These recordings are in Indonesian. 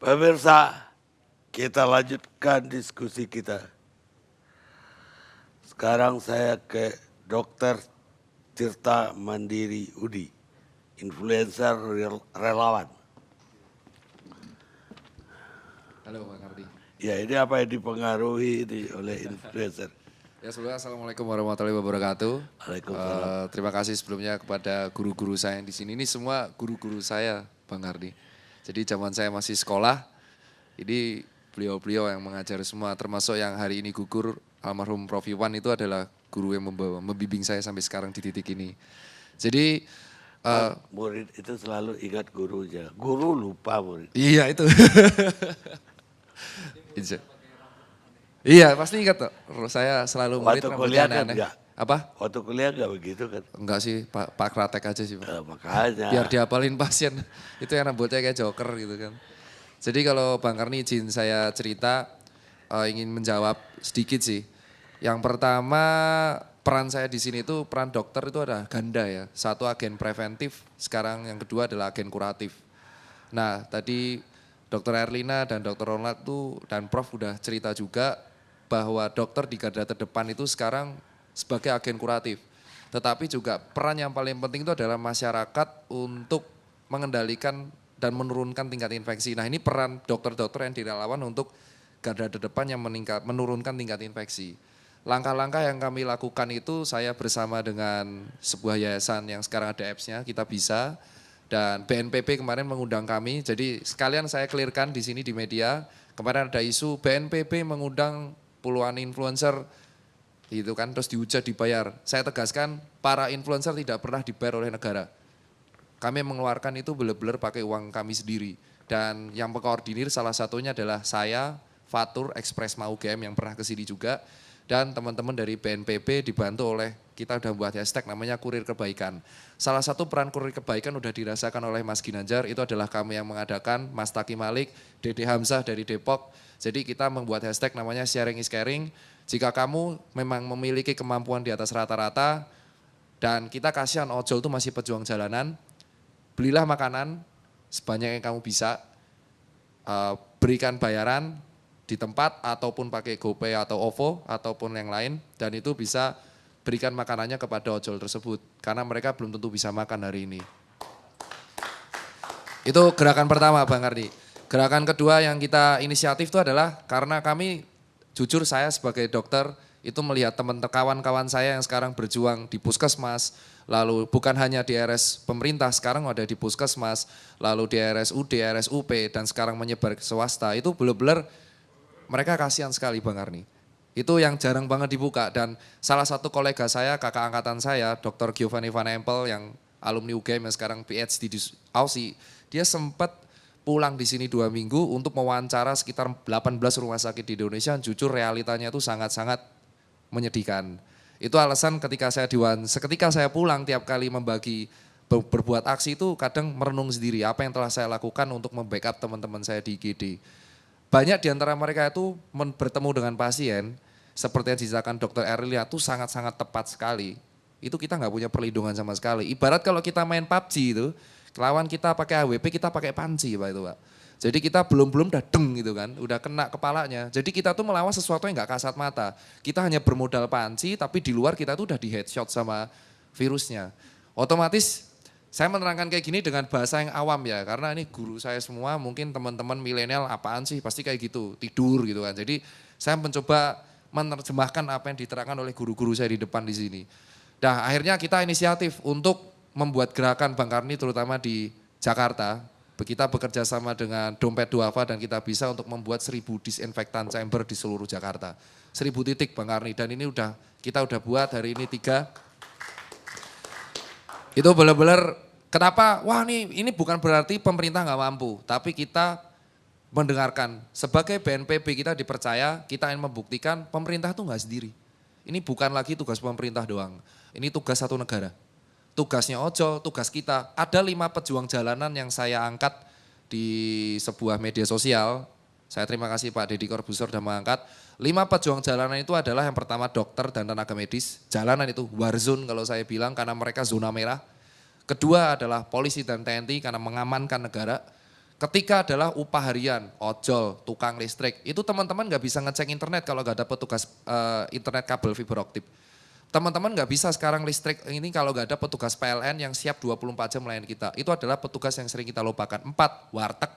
Pemirsa, kita lanjutkan diskusi kita. Sekarang saya ke Dr. Tirta Mandiri Udi, influencer relawan. Halo Pak Kardi. Ya, ini apa yang dipengaruhi oleh influencer? Ya sebelumnya Assalamualaikum warahmatullahi wabarakatuh. Waalaikumsalam. Terima kasih sebelumnya kepada guru-guru saya yang di sini. Ini semua guru-guru saya, Bang Kardi. Jadi zaman saya masih sekolah, ini beliau-beliau yang mengajar semua, termasuk yang hari ini gugur, almarhum Prof. Iwan itu adalah guru yang membimbing saya sampai sekarang di titik ini. Jadi murid itu selalu ingat gurunya, guru lupa murid. iya itu. Iya pasti ingat tuh. Saya selalu murid Waktu kuliah rambutnya kan aneh-aneh. enggak? Apa? Waktu kuliah enggak begitu kan? Enggak sih, Pak Kratek aja sih Pak. Makanya. Biar dihafalin pasien, itu yang rambutnya kayak joker gitu kan. Jadi kalau Bang Karni izin saya cerita, ingin menjawab sedikit sih. Yang pertama peran saya di sini itu peran dokter itu ada ganda ya. Satu agen preventif, sekarang yang kedua adalah agen kuratif. Nah tadi Dokter Erlina dan Dokter Ronald tuh dan Prof udah cerita juga bahwa dokter di garda terdepan itu sekarang sebagai agen kuratif. Tetapi juga peran yang paling penting itu adalah masyarakat untuk mengendalikan dan menurunkan tingkat infeksi. Nah ini peran dokter-dokter yang direlawan untuk garda terdepan yang menurunkan tingkat infeksi. Langkah-langkah yang kami lakukan itu saya bersama dengan sebuah yayasan yang sekarang ada apps-nya, Kita Bisa. Dan BNPB kemarin mengundang kami, jadi sekalian saya clearkan di sini di media, kemarin ada isu BNPB mengundang puluhan influencer, gitu kan, terus dihujat dibayar. Saya tegaskan, para influencer tidak pernah dibayar oleh negara. Kami mengeluarkan itu benar-benar pakai uang kami sendiri. Dan yang mengkoordinir salah satunya adalah saya, Fatur, Express Mau UGM yang pernah kesini juga, dan teman-teman dari BNPB dibantu oleh kita udah buat hashtag namanya Kurir Kebaikan. Salah satu peran Kurir Kebaikan udah dirasakan oleh Mas Ginanjar, itu adalah kami yang mengadakan, Mas Taki Malik, Dede Hamzah dari Depok. Jadi kita membuat hashtag namanya Sharing is Caring. Jika kamu memang memiliki kemampuan di atas rata-rata, dan kita kasihan ojol itu masih pejuang jalanan, belilah makanan sebanyak yang kamu bisa, berikan bayaran di tempat ataupun pakai GoPay atau OVO ataupun yang lain, dan itu bisa berikan makanannya kepada ojol tersebut karena mereka belum tentu bisa makan hari ini. Itu gerakan pertama Bang Kardi. Gerakan kedua yang kita inisiatif itu adalah karena kami jujur saya sebagai dokter itu melihat kawan-kawan saya yang sekarang berjuang di puskesmas, lalu bukan hanya di RS pemerintah, sekarang ada di puskesmas, lalu di RSUD, RSUP, dan sekarang menyebar ke swasta, itu benar-benar mereka kasihan sekali Bang Karni. Itu yang jarang banget dibuka dan salah satu kolega saya, kakak angkatan saya, Dr. Giovanni Van Empel yang alumni UGM yang sekarang PhD di Aussie, dia sempat pulang di sini 2 minggu untuk mewawancara sekitar 18 rumah sakit di Indonesia, jujur realitanya itu sangat-sangat menyedihkan. Itu alasan ketika saya pulang tiap kali membagi berbuat aksi itu kadang merenung sendiri apa yang telah saya lakukan untuk membackup teman-teman saya di IGD. Banyak di antara mereka itu bertemu dengan pasien, seperti yang diceritakan Dr. Erlia itu sangat-sangat tepat sekali. Itu kita nggak punya perlindungan sama sekali. Ibarat kalau kita main PUBG itu, lawan kita pakai AWP, kita pakai panci Pak itu Pak. Jadi kita belum udah deng gitu kan, udah kena kepalanya. Jadi kita tuh melawan sesuatu yang nggak kasat mata. Kita hanya bermodal panci, tapi di luar kita tuh udah di headshot sama virusnya. Otomatis saya menerangkan kayak gini dengan bahasa yang awam ya, karena ini guru saya semua, mungkin teman-teman milenial apaan sih, pasti kayak gitu, tidur gitu kan. Jadi saya mencoba menerjemahkan apa yang diterangkan oleh guru-guru saya di depan di sini. Nah akhirnya kita inisiatif untuk membuat gerakan Bang Karni terutama di Jakarta. Kita bekerja sama dengan Dompet Duafa dan Kita Bisa untuk membuat 1000 disinfektan chamber di seluruh Jakarta. 1000 titik Bang Karni dan ini kita udah buat hari ini 3. Itu benar-benar kenapa, wah ini bukan berarti pemerintah nggak mampu, tapi kita mendengarkan. Sebagai BNPB kita dipercaya, kita ingin membuktikan pemerintah itu nggak sendiri. Ini bukan lagi tugas pemerintah doang, ini tugas satu negara. Tugasnya ojol, tugas kita. Ada 5 pejuang jalanan yang saya angkat di sebuah media sosial. Saya terima kasih Pak Deddy Corbuzier sudah mengangkat. 5 pejuang jalanan itu adalah yang pertama dokter dan tenaga medis. Jalanan itu war zone kalau saya bilang karena mereka zona merah. Kedua adalah polisi dan TNI karena mengamankan negara. Ketika adalah upah harian, ojol, tukang listrik, itu teman-teman nggak bisa ngecek internet kalau nggak ada petugas internet kabel fiber optik. Teman-teman nggak bisa sekarang listrik ini kalau nggak ada petugas PLN yang siap 24 jam melayani kita. Itu adalah petugas yang sering kita lupakan. 4, warteg,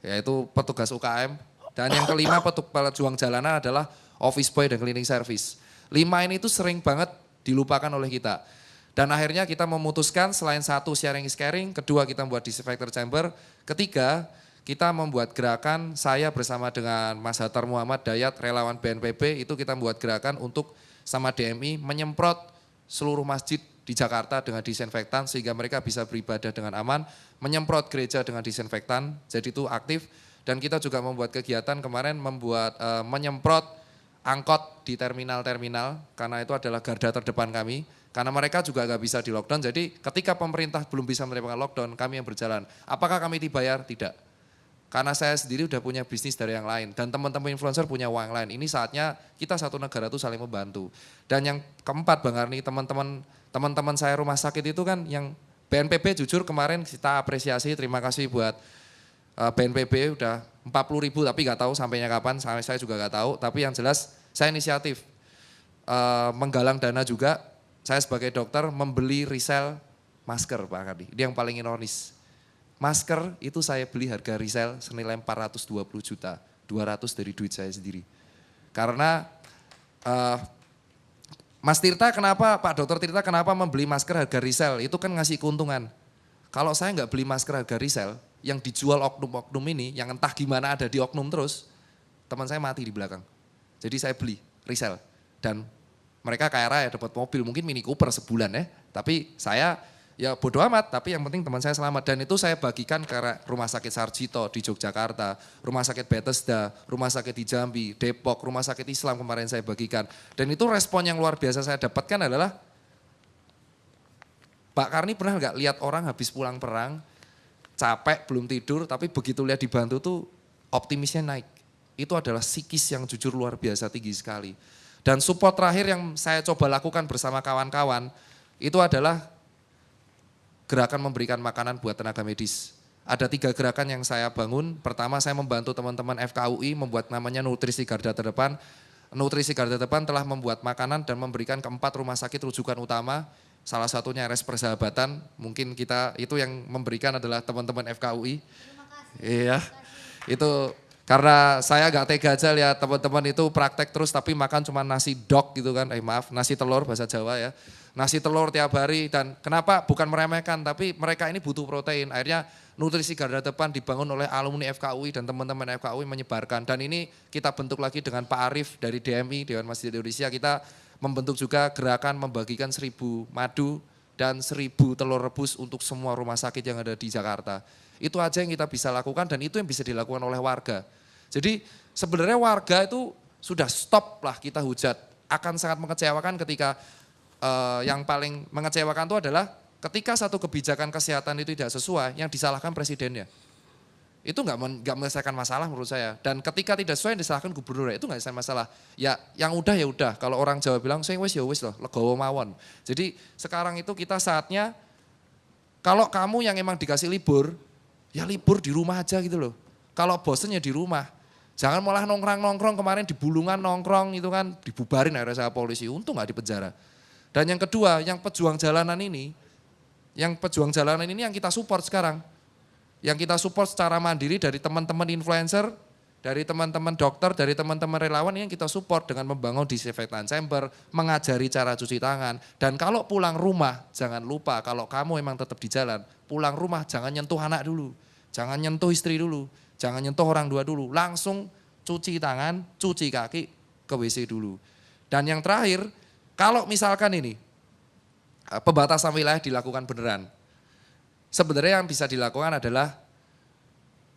yaitu petugas UKM. Dan yang kelima pejuang jalanan adalah office boy dan cleaning service. 5 ini tuh sering banget dilupakan oleh kita. Dan akhirnya kita memutuskan selain 1 sharing is caring, kedua kita membuat disinfector chamber, ketiga kita membuat gerakan, saya bersama dengan Mas Hatar Muhammad Dayat, relawan BNPB, itu kita membuat gerakan untuk sama DMI menyemprot seluruh masjid di Jakarta dengan disinfektan sehingga mereka bisa beribadah dengan aman, menyemprot gereja dengan disinfektan, jadi itu aktif. Dan kita juga membuat kegiatan kemarin membuat menyemprot angkot di terminal-terminal, karena itu adalah garda terdepan kami. Karena mereka juga nggak bisa di lockdown, jadi ketika pemerintah belum bisa menerapkan lockdown, kami yang berjalan. Apakah kami dibayar? Tidak. Karena saya sendiri udah punya bisnis dari yang lain, dan teman-teman influencer punya uang lain. Ini saatnya kita satu negara itu saling membantu. Dan yang keempat Bang Arni, teman-teman saya rumah sakit itu kan yang BNPB jujur kemarin kita apresiasi, terima kasih buat BNPB udah 40.000 tapi nggak tahu sampainya kapan, saya juga nggak tahu. Tapi yang jelas saya inisiatif menggalang dana juga. Saya sebagai dokter membeli resell masker Pak Ardi. Ini yang paling ironis. Masker itu saya beli harga resell senilai 420 juta, 200 dari duit saya sendiri. Karena Mas Tirta kenapa, Pak Dokter Tirta kenapa membeli masker harga resell? Itu kan ngasih keuntungan. Kalau saya nggak beli masker harga resell, yang dijual oknum-oknum ini, yang entah gimana ada di oknum terus, teman saya mati di belakang. Jadi saya beli resell dan mereka kaya raya dapat mobil, mungkin Mini Cooper sebulan ya. Tapi saya ya bodo amat, tapi yang penting teman saya selamat. Dan itu saya bagikan ke Rumah Sakit Sarjito di Yogyakarta, Rumah Sakit Bethesda, Rumah Sakit di Jambi, Depok, Rumah Sakit Islam kemarin saya bagikan. Dan itu respon yang luar biasa saya dapatkan adalah, Pak Karni pernah nggak lihat orang habis pulang perang, capek, belum tidur, tapi begitu lihat dibantu tuh optimisnya naik. Itu adalah psikis yang jujur luar biasa tinggi sekali. Dan support terakhir yang saya coba lakukan bersama kawan-kawan, itu adalah gerakan memberikan makanan buat tenaga medis. Ada 3 gerakan yang saya bangun. Pertama saya membantu teman-teman FKUI membuat namanya Nutrisi Garda Terdepan. Nutrisi Garda Terdepan telah membuat makanan dan memberikan ke 4 rumah sakit rujukan utama. Salah satunya RS Persahabatan, mungkin kita itu yang memberikan adalah teman-teman FKUI. Terima kasih. Iya, itu karena saya gak tega aja lihat teman-teman itu praktek terus tapi makan cuma nasi dok gitu kan, maaf nasi telur bahasa Jawa ya. Nasi telur tiap hari dan kenapa bukan meremehkan tapi mereka ini butuh protein. Akhirnya Nutrisi Garda Depan dibangun oleh alumni FKUI dan teman-teman FKUI menyebarkan. Dan ini kita bentuk lagi dengan Pak Arief dari DMI, Dewan Masjid Indonesia. Kita membentuk juga gerakan membagikan 1.000 madu dan 1.000 telur rebus untuk semua rumah sakit yang ada di Jakarta. Itu aja yang kita bisa lakukan dan itu yang bisa dilakukan oleh warga. Jadi sebenarnya warga itu sudah stop lah kita hujat. Akan sangat mengecewakan ketika yang paling mengecewakan itu adalah ketika satu kebijakan kesehatan itu tidak sesuai, yang disalahkan presidennya. Itu nggak menyelesaikan masalah menurut saya. Dan ketika tidak sesuai yang disalahkan gubernur, itu nggak selesai masalah. Ya yang udah ya udah. Kalau orang Jawa bilang, sing wis ya wis loh, legowo mawon. Jadi sekarang itu kita saatnya, kalau kamu yang emang dikasih libur, ya libur di rumah aja gitu loh. Kalau bosen ya di rumah. Jangan malah nongkrong-nongkrong, kemarin di Bulungan nongkrong itu kan dibubarin akhirnya sama polisi, untung nggak di penjara. Dan yang kedua, yang pejuang jalanan ini yang kita support sekarang. Yang kita support secara mandiri dari teman-teman influencer, dari teman-teman dokter, dari teman-teman relawan yang kita support dengan membangun disinfektan chamber, mengajari cara cuci tangan. Dan kalau pulang rumah, jangan lupa kalau kamu emang tetap di jalan, pulang rumah jangan nyentuh anak dulu, jangan nyentuh istri dulu, jangan nyentuh orang tua dulu, langsung cuci tangan, cuci kaki, ke WC dulu. Dan yang terakhir, kalau misalkan ini, pembatasan wilayah dilakukan beneran, sebenarnya yang bisa dilakukan adalah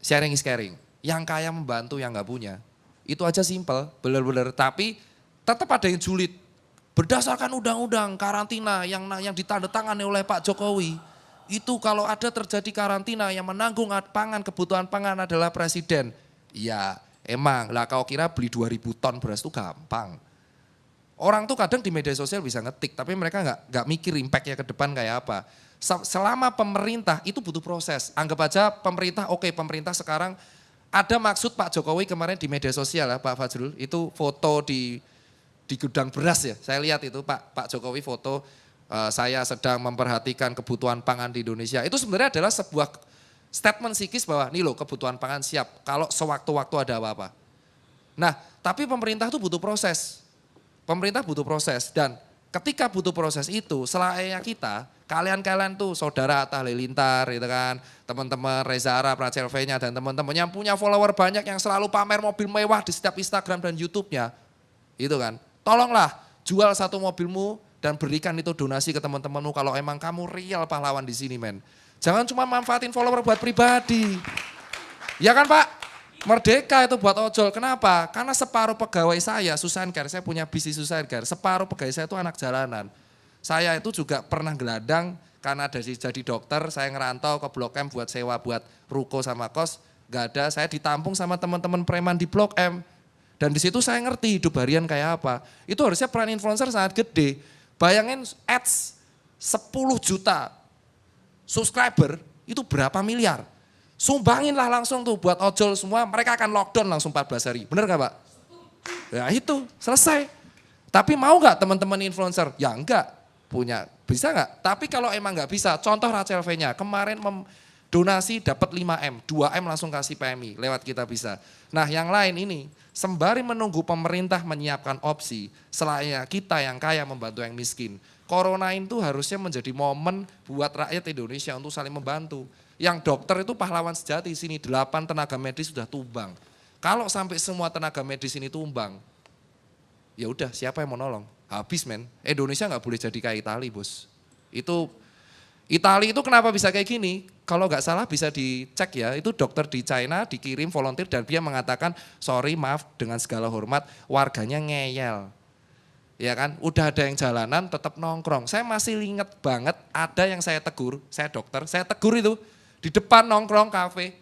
sharing is caring. Yang kaya membantu yang nggak punya. Itu aja simpel, benar-benar. Tapi tetap ada yang julid. Berdasarkan undang-undang karantina yang ditandatangani oleh Pak Jokowi. Itu kalau ada terjadi karantina yang menanggung kebutuhan pangan adalah presiden. Ya emang, lah kau kira beli 2.000 ton beras itu gampang. Orang tuh kadang di media sosial bisa ngetik, tapi mereka nggak mikir impactnya ke depan kayak apa. Selama pemerintah itu butuh proses. Anggap aja pemerintah, oke, pemerintah sekarang ada maksud Pak Jokowi kemarin di media sosial ya Pak Fajrul, itu foto di gudang beras ya. Saya lihat itu Pak Jokowi foto saya sedang memperhatikan kebutuhan pangan di Indonesia. Itu sebenarnya adalah sebuah statement psikis bahwa nih loh kebutuhan pangan siap kalau sewaktu-waktu ada apa-apa. Nah, tapi pemerintah itu butuh proses. Pemerintah butuh proses dan ketika butuh proses itu, selayaknya kita, kalian tuh saudara Atta Halilintar gitu kan, teman-teman Reza Arab, Rachel V-nya dan teman-teman yang punya follower banyak yang selalu pamer mobil mewah di setiap Instagram dan YouTube-nya. Itu kan, tolonglah jual satu mobilmu dan berikan itu donasi ke teman-temanmu kalau emang kamu real pahlawan di sini men. Jangan cuma manfaatin follower buat pribadi. Ya kan Pak? Merdeka itu buat ojol, kenapa? Karena separuh pegawai saya, Susan Care, saya punya bisnis Susan Care, separuh pegawai saya itu anak jalanan. Saya itu juga pernah geladang, karena dari jadi dokter, saya ngerantau ke Blok M buat sewa, buat ruko sama kos, gak ada, saya ditampung sama teman-teman preman di Blok M. Dan di situ saya ngerti hidup harian kayak apa. Itu harusnya peran influencer sangat gede. Bayangin ads 10 juta subscriber, itu berapa miliar? Sumbanginlah langsung tuh buat ojol semua, mereka akan lockdown langsung 14 hari. Bener gak Pak? Ya itu, selesai. Tapi mau gak teman-teman influencer? Ya enggak, punya, bisa gak? Tapi kalau emang gak bisa, contoh Rachel V-nya, kemarin donasi dapat 5M, 2M langsung kasih PMI, lewat kita bisa. Nah yang lain ini, sembari menunggu pemerintah menyiapkan opsi, selayaknya kita yang kaya membantu yang miskin. Corona itu harusnya menjadi momen buat rakyat Indonesia untuk saling membantu. Yang dokter itu pahlawan sejati di sini, 8 tenaga medis sudah tumbang. Kalau sampai semua tenaga medis ini tumbang, ya udah siapa yang mau nolong? Habis men. Indonesia nggak boleh jadi kayak Italia bos. Itu Italia itu kenapa bisa kayak gini? Kalau nggak salah bisa dicek ya, itu dokter di China dikirim volunteer dan dia mengatakan sorry maaf dengan segala hormat warganya ngeyel. Ya kan, udah ada yang jalanan tetap nongkrong. Saya masih ingat banget ada yang saya tegur, saya dokter, saya tegur itu. Di depan nongkrong kafe,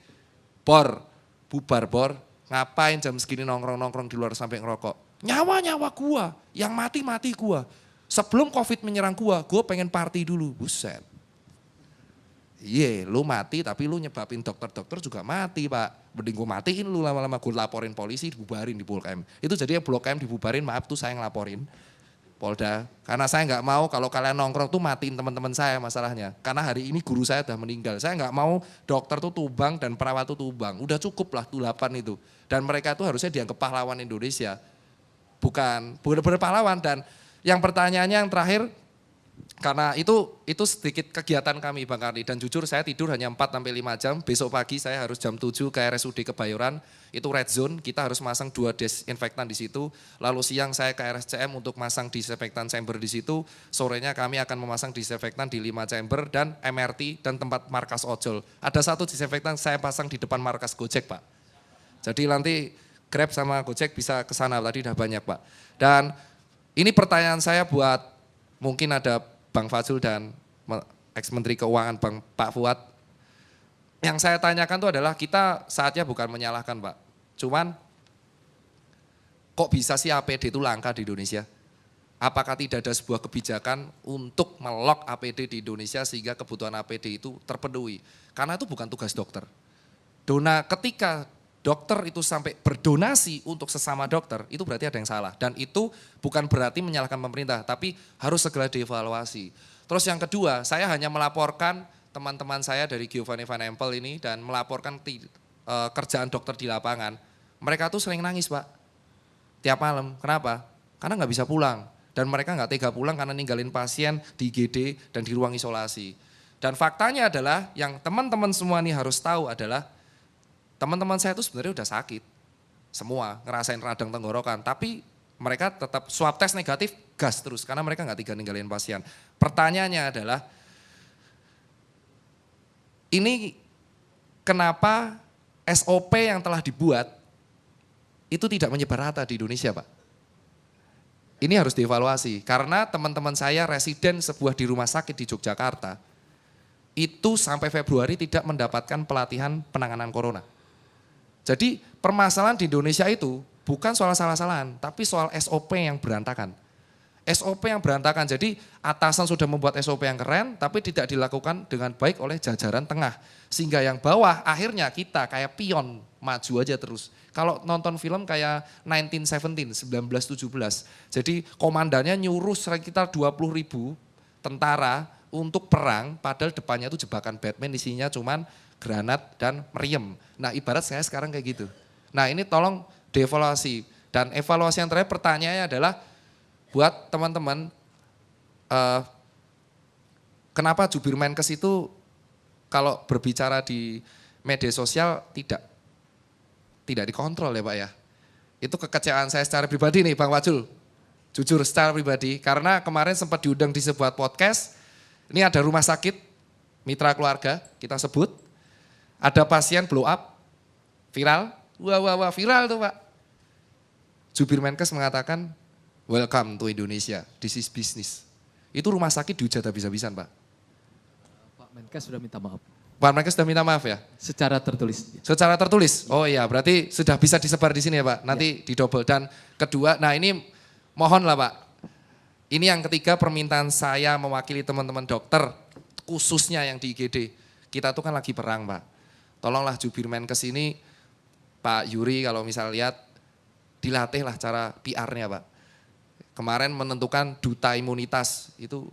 bubar bor, ngapain jam segini nongkrong di luar sampai ngerokok. Nyawa gua, yang mati gua. Sebelum COVID menyerang gua pengen party dulu, buset. Iya, lu mati tapi lu nyebabin dokter-dokter juga mati Pak. Mending gua matiin lu lama-lama, gua laporin polisi, dibubarin di Blok M. Itu jadi Blok M dibubarin, maaf tuh saya ngelaporin. Polda, karena saya nggak mau kalau kalian nongkrong tuh matiin teman-teman saya masalahnya. Karena hari ini guru saya udah meninggal, saya nggak mau dokter tuh tumbang dan perawat tuh tumbang. Udah cukup lah tuh 8 itu. Dan mereka itu harusnya dianggap pahlawan Indonesia. Bukan benar-benar pahlawan. Dan yang pertanyaannya yang terakhir, karena itu sedikit kegiatan kami Bang Karni. Dan jujur saya tidur hanya 4-5 jam, besok pagi saya harus jam 7 ke RSUD Kebayoran. Itu red zone, kita harus masang 2 desinfektan di situ. Lalu siang saya ke RSCM untuk masang disinfektan chamber di situ. Sorenya kami akan memasang disinfektan di 5 chamber dan MRT dan tempat markas ojol. Ada 1 disinfektan saya pasang di depan markas Gojek Pak. Jadi nanti Grab sama Gojek bisa ke sana, tadi udah banyak Pak. Dan ini pertanyaan saya buat mungkin ada Bang Fajrul dan ex-menteri keuangan Pak Fuad. Yang saya tanyakan itu adalah kita saatnya bukan menyalahkan Pak. Cuman kok bisa sih APD itu langka di Indonesia? Apakah tidak ada sebuah kebijakan untuk melok APD di Indonesia sehingga kebutuhan APD itu terpenuhi? Karena itu bukan tugas dokter. Ketika dokter itu sampai berdonasi untuk sesama dokter, itu berarti ada yang salah. Dan itu bukan berarti menyalahkan pemerintah, tapi harus segera dievaluasi. Terus yang kedua, saya hanya melaporkan teman-teman saya dari Giovanni Van Empel ini dan melaporkan kerjaan dokter di lapangan. Mereka tuh sering nangis Pak, tiap malam. Kenapa? Karena nggak bisa pulang. Dan mereka nggak tega pulang karena ninggalin pasien di IGD dan di ruang isolasi. Dan faktanya adalah yang teman-teman semua ini harus tahu adalah teman-teman saya itu sebenarnya udah sakit. Semua ngerasain radang tenggorokan. Tapi mereka tetap swab test negatif, gas terus. Karena mereka nggak tega ninggalin pasien. Pertanyaannya adalah, ini kenapa SOP yang telah dibuat itu tidak menyebar rata di Indonesia Pak? Ini harus dievaluasi. Karena teman-teman saya residen sebuah di rumah sakit di Yogyakarta, itu sampai Februari tidak mendapatkan pelatihan penanganan corona. Jadi permasalahan di Indonesia itu bukan soal salah-salahan, tapi soal SOP yang berantakan. SOP yang berantakan. Jadi atasan sudah membuat SOP yang keren tapi tidak dilakukan dengan baik oleh jajaran tengah. Sehingga yang bawah akhirnya kita kayak pion maju aja terus. Kalau nonton film kayak 1917, 1917. Jadi komandannya nyuruh sekitar 20.000 tentara untuk perang padahal depannya itu jebakan Batman, isinya cuman granat dan meriam. Nah ibarat saya sekarang kayak gitu. Nah ini tolong dievaluasi. Dan evaluasi yang terakhir pertanyaannya adalah buat teman-teman, kenapa jubir Menkes itu kalau berbicara di media sosial tidak dikontrol ya Pak ya. Itu kekecewaan saya secara pribadi nih Bang Wajul. Jujur secara pribadi, karena kemarin sempat diundang di sebuah podcast, ini ada rumah sakit, mitra keluarga, kita sebut, ada pasien blow up, viral, wah viral tuh Pak. Jubir Menkes mengatakan, welcome to Indonesia, this is business. Itu rumah sakit dihujat habis-habisan Pak. Pak Menkes sudah minta maaf. Pak Menkes sudah minta maaf ya? Secara tertulis. Secara tertulis? Oh iya, berarti sudah bisa disebar di sini ya Pak, nanti didobel. Dan kedua, nah ini mohon lah Pak, ini yang ketiga permintaan saya mewakili teman-teman dokter, khususnya yang di IGD. Kita tuh kan lagi perang Pak, tolonglah jubir Menkes ini, Pak Yuri kalau misal lihat, dilatihlah cara PR-nya Pak. Kemarin menentukan duta imunitas, itu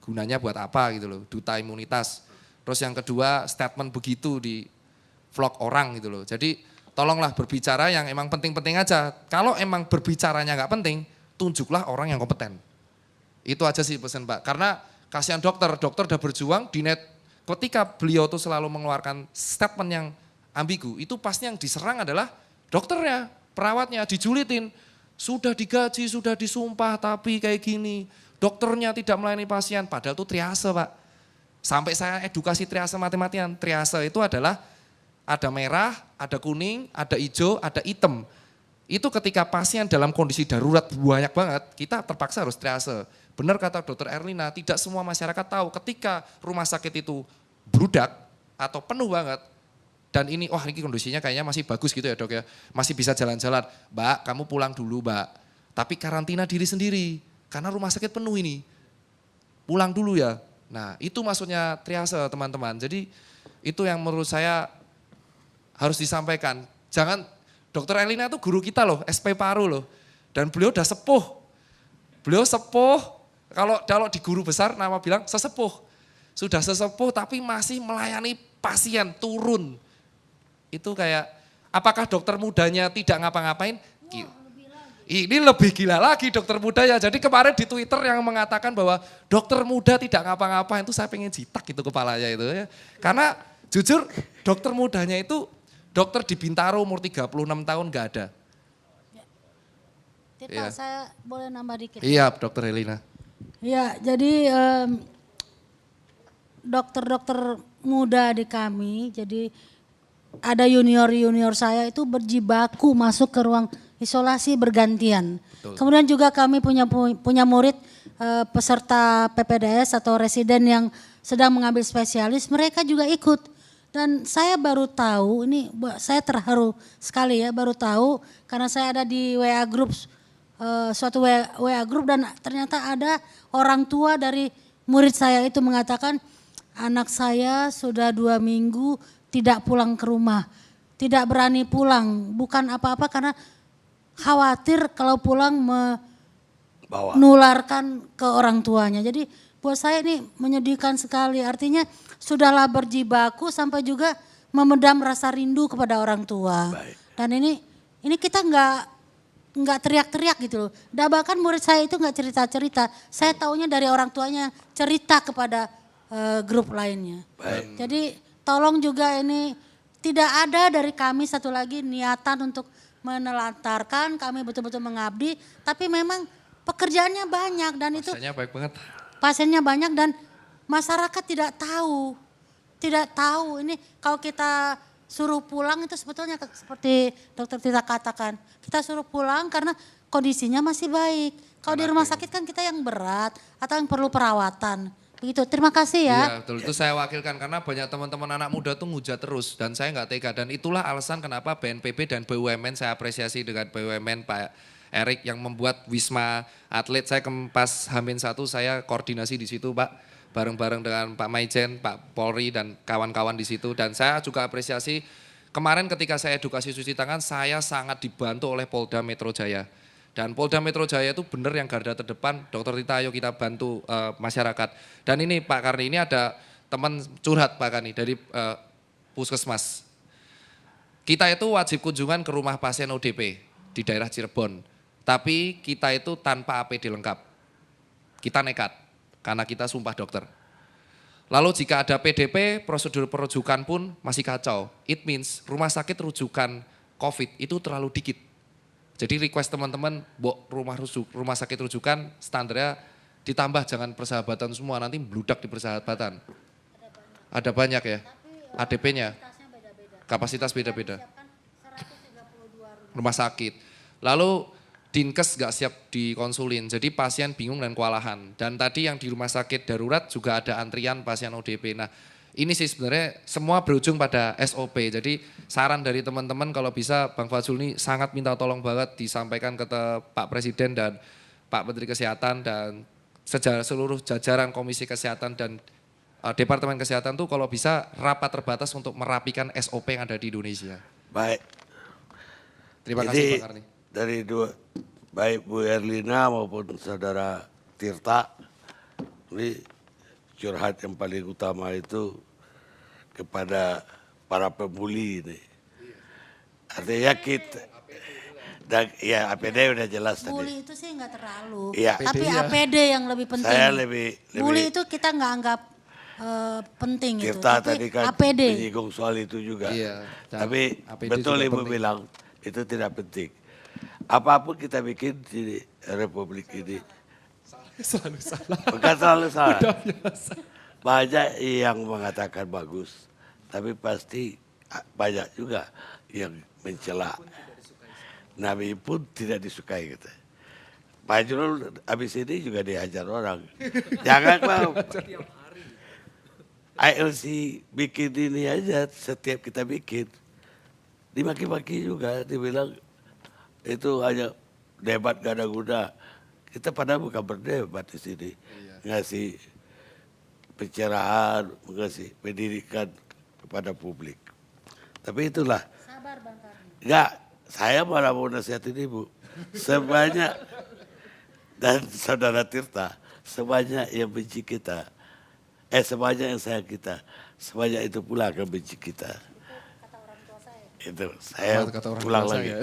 gunanya buat apa gitu loh, duta imunitas. Terus yang kedua statement begitu di vlog orang gitu loh. Jadi tolonglah berbicara yang emang penting-penting aja. Kalau emang berbicaranya nggak penting, tunjuklah orang yang kompeten. Itu aja sih pesan Pak. Karena kasihan dokter udah berjuang di net. Ketika beliau tuh selalu mengeluarkan statement yang ambigu, itu pasti yang diserang adalah dokternya, perawatnya, dijulitin. Sudah digaji, sudah disumpah, tapi kayak gini. Dokternya tidak melayani pasien, padahal itu triase Pak. Sampai saya edukasi triase mati-matian. Triase itu adalah ada merah, ada kuning, ada hijau, ada hitam. Itu ketika pasien dalam kondisi darurat banyak banget, kita terpaksa harus triase. Benar kata Dokter Erlina, tidak semua masyarakat tahu ketika rumah sakit itu bludak atau penuh banget. Dan ini, wah ini kondisinya kayaknya masih bagus gitu ya dok ya. Masih bisa jalan-jalan. Mbak, kamu pulang dulu mbak. Tapi karantina diri sendiri. Karena rumah sakit penuh ini. Pulang dulu ya. Nah itu maksudnya triase teman-teman. Jadi itu yang menurut saya harus disampaikan. Jangan, Dokter Elina itu guru kita loh, SP Paru loh. Dan beliau udah sepuh. Beliau sepuh, kalau di guru besar nama bilang sesepuh. Sudah sesepuh tapi masih melayani pasien, turun. Itu kayak, apakah dokter mudanya tidak ngapa-ngapain? Ini lebih gila lagi dokter muda ya. Jadi kemarin di Twitter yang mengatakan bahwa dokter muda tidak ngapa-ngapain, itu saya pengen jitak gitu kepalanya itu ya. Karena jujur dokter mudanya itu dokter di Bintaro umur 36 tahun gak ada. Tita, saya boleh nambah dikit? Iya dokter Helena. Ya, jadi dokter-dokter muda di kami, jadi ada junior-junior saya itu berjibaku masuk ke ruang isolasi bergantian. Betul. Kemudian juga kami punya murid peserta PPDS atau residen yang sedang mengambil spesialis, mereka juga ikut. Dan saya baru tahu, ini saya terharu sekali ya, baru tahu karena saya ada di WA group, suatu WA group dan ternyata ada orang tua dari murid saya itu mengatakan anak saya sudah 2 minggu tidak pulang ke rumah, tidak berani pulang, bukan apa-apa karena khawatir kalau pulang menularkan ke orang tuanya. Jadi buat saya ini menyedihkan sekali, artinya sudahlah berjibaku sampai juga memendam rasa rindu kepada orang tua. Baik. Dan ini kita nggak teriak-teriak gitu loh. Dan bahkan murid saya itu nggak cerita-cerita, saya taunya dari orang tuanya cerita kepada grup lainnya. Baik. Jadi tolong juga ini tidak ada dari kami satu lagi niatan untuk menelantarkan, kami betul-betul mengabdi, tapi memang pekerjaannya banyak dan itu Pasiennya baik banget. pasiennya banyak dan masyarakat tidak tahu ini kalau kita suruh pulang itu sebetulnya seperti dokter Tita katakan, kita suruh pulang karena kondisinya masih baik. Kalau di rumah sakit kan kita yang berat atau yang perlu perawatan. Begitu, terima kasih ya. Iya betul, itu saya wakilkan karena banyak teman-teman anak muda tuh ngujat terus dan saya nggak tega. Dan itulah alasan kenapa BNPB dan BUMN, saya apresiasi dengan BUMN Pak Erik yang membuat Wisma Atlet. Saya pas H-1 saya koordinasi di situ Pak, bareng-bareng dengan Pak Maijen, Pak Polri dan kawan-kawan di situ. Dan saya juga apresiasi kemarin ketika saya edukasi cuci tangan, saya sangat dibantu oleh Polda Metro Jaya. Dan Polda Metro Jaya itu benar yang garda terdepan, Dokter Tita ayo kita bantu masyarakat. Dan ini Pak Karni, ini ada teman curhat Pak Karni dari Puskesmas. Kita itu wajib kunjungan ke rumah pasien ODP di daerah Cirebon. Tapi kita itu tanpa APD lengkap. Kita nekat karena kita sumpah dokter. Lalu jika ada PDP, prosedur perujukan pun masih kacau. It means rumah sakit rujukan COVID itu terlalu dikit. Jadi request teman-teman, rumah sakit rujukan standarnya ditambah, jangan persahabatan semua, nanti bludak di persahabatan. Ada banyak ya, ADP-nya, kapasitas beda-beda. Rumah sakit. Lalu Dinkes gak siap dikonsulin, jadi pasien bingung dan kewalahan. Dan tadi yang di rumah sakit darurat juga ada antrian pasien ODP. Nah ini sih sebenarnya semua berujung pada SOP. Jadi saran dari teman-teman kalau bisa Bang Fajrul ini sangat minta tolong banget disampaikan ke Pak Presiden dan Pak Menteri Kesehatan dan seluruh jajaran Komisi Kesehatan dan Departemen Kesehatan tuh kalau bisa rapat terbatas untuk merapikan SOP yang ada di Indonesia. Baik. Terima Jadi, kasih Pak Karni. Dari baik Bu Erlina maupun Saudara Tirta, ini curhat yang paling utama itu kepada para pembuli ini. Artinya kita, dan ya APD udah jelas tadi. Bully itu sih nggak terlalu, Iya. tapi APD yang lebih penting. Saya lebih Bully itu kita nggak anggap penting itu, Tirta tapi tadi kan APD. menyinggung soal itu juga. Iya, dan Tapi APD betul juga Ibu penting. bilang itu tidak penting. Apapun kita bikin di Republik ini, Selalu salah. bukan selalu salah. Banyak yang mengatakan bagus, tapi pasti banyak juga yang mencela. Nabi pun tidak disukai gitu. Pak Jurul habis ini juga dihajar orang. Jangan mau. ILC bikin ini aja, setiap kita bikin. Dimaki-maki juga, dibilang itu hanya debat gak ada guna. Kita padahal bukan berdebat di sini. Ngasih pencerahan, ngasih pendidikan kepada publik. Tapi itulah. Sabar Bang Karni. Enggak, saya malah mau nasihatin Ibu. Sebanyak, dan Saudara Tirta, sebanyak yang benci kita, sebanyak yang sayang kita, sebanyak itu pula akan benci kita. Kata orang tua saya. Itu, saya Kata orang pulang tua lagi. saya.